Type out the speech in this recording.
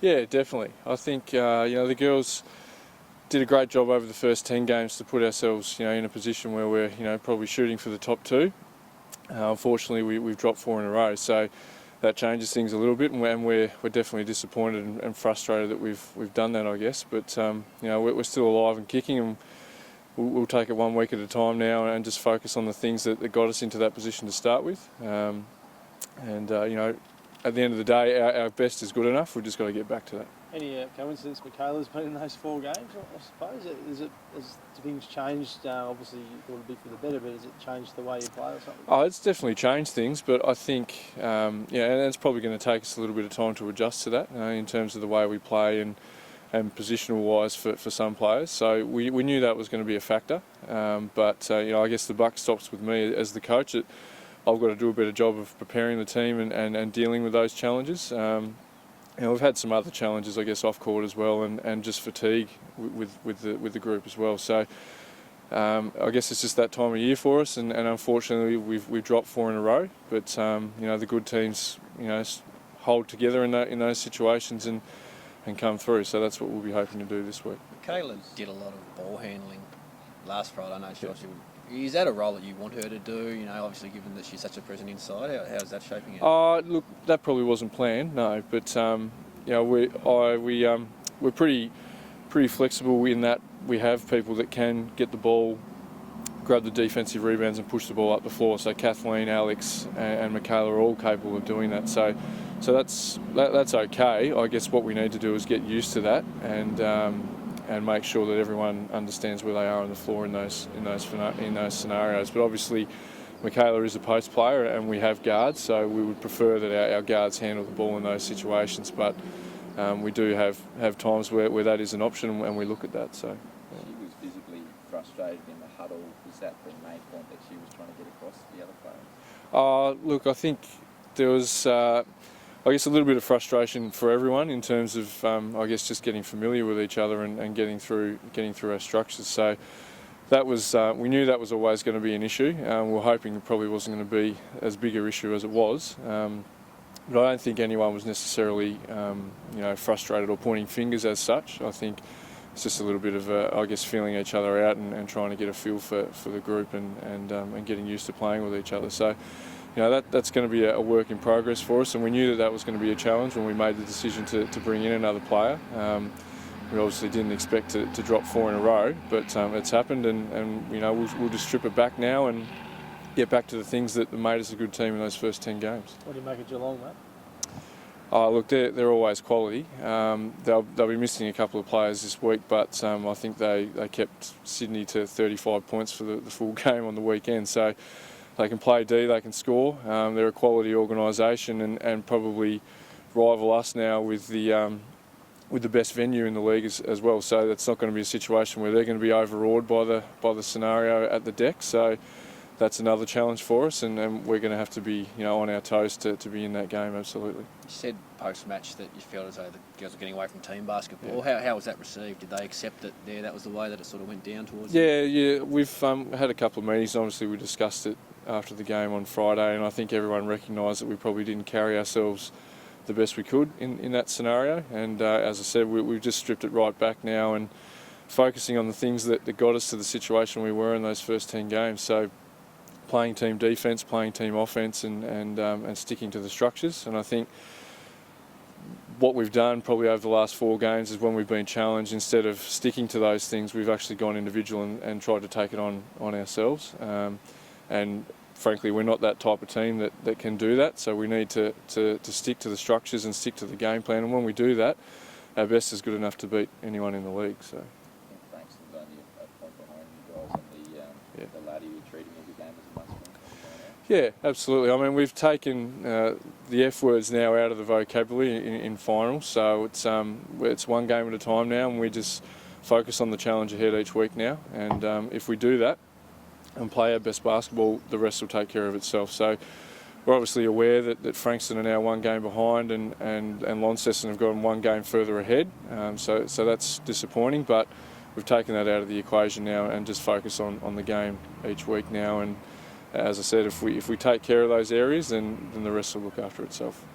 Yeah, definitely. I think the girls did a great job over the first 10 games to put ourselves in a position where we're probably shooting for the top two. Unfortunately, we've dropped 4 in a row, so that changes things a little bit, and we're definitely disappointed and frustrated that we've done that, I guess. But we're still alive and kicking, and we'll take it 1 week at a time now and just focus on the things that got us into that position to start with. At the end of the day, our best is good enough. We've just got to get back to that. Any coincidence Michaela's been in those 4 games, I suppose? Has things changed? Obviously, you thought it'd be for the better, but has it changed the way you play or something? Oh, it's definitely changed things, but I think, and it's probably going to take us a little bit of time to adjust to that in terms of the way we play and positional-wise for some players. So we knew that was going to be a factor, but I guess the buck stops with me as the coach. I've got to do a better job of preparing the team and dealing with those challenges. We've had some other challenges, I guess, off court as well, and just fatigue with the group as well. So I guess it's just that time of year for us, and unfortunately we've dropped 4 in a row. But the good teams hold together in those situations and come through. So that's what we'll be hoping to do this week. Michaela did a lot of ball handling last Friday. I know she is that a role that you want her to do? Obviously given that she's such a present inside, how's that shaping out? Look, that probably wasn't planned, no. But we're pretty flexible in that we have people that can get the ball, grab the defensive rebounds, and push the ball up the floor. So Kathleen, Alex, and Michaela are all capable of doing that. So that's okay. I guess what we need to do is get used to that and make sure that everyone understands where they are on the floor in those scenarios. But obviously, Michaela is a post player, and we have guards, so we would prefer that our guards handle the ball in those situations. But we do have times where that is an option, and we look at that. So she was visibly frustrated in the huddle. Was that the main point that she was trying to get across to the other players? Look, I think there was. I guess a little bit of frustration for everyone in terms of, just getting familiar with each other and getting through our structures. So that was, we knew that was always going to be an issue. We were hoping it probably wasn't going to be as big an issue as it was. But I don't think anyone was necessarily, frustrated or pointing fingers as such. I think it's just a little bit of, feeling each other out and trying to get a feel for the group and getting used to playing with each other. So. That's going to be a work in progress for us, and we knew that was going to be a challenge when we made the decision to bring in another player. We obviously didn't expect to drop 4 in a row, but it's happened, and we'll just strip it back now and get back to the things that made us a good team in those first 10 games. What do you make of Geelong, mate? Look, they're always quality. They'll be missing a couple of players this week, but I think they kept Sydney to 35 points for the full game on the weekend. So. They can play D, they can score. They're a quality organisation and probably rival us now with the best venue in the league as well. So that's not going to be a situation where they're going to be overawed by the scenario at the deck. So that's another challenge for us, and we're going to have to be on our toes to be in that game. Absolutely. You said post-match that you felt as though the girls were getting away from team basketball. Yeah. How was that received? Did they accept that that was the way that it sort of went down towards? Yeah. We've had a couple of meetings. Obviously, we discussed it after the game on Friday, and I think everyone recognised that we probably didn't carry ourselves the best we could in that scenario. And as I said, we've just stripped it right back now and focusing on the things that got us to the situation we were in those first 10 games. So playing team defence, playing team offence, and sticking to the structures. And I think what we've done probably over the last 4 games is when we've been challenged, instead of sticking to those things, we've actually gone individual and tried to take it on ourselves. And frankly, we're not that type of team that can do that. So we need to stick to the structures and stick to the game plan. And when we do that, our best is good enough to beat anyone in the league. So. Thanks for only a point behind you guys, and the laddie you're treating every game as a must-win. Yeah, absolutely. I mean, we've taken the F words now out of the vocabulary in finals. So it's one game at a time now, and we just focus on the challenge ahead each week now. And if we do that and play our best basketball, the rest will take care of itself. So we're obviously aware that Frankston are now 1 game behind and Launceston have gone 1 game further ahead. So that's disappointing, but we've taken that out of the equation now and just focus on the game each week now. And as I said, if we take care of those areas, then the rest will look after itself.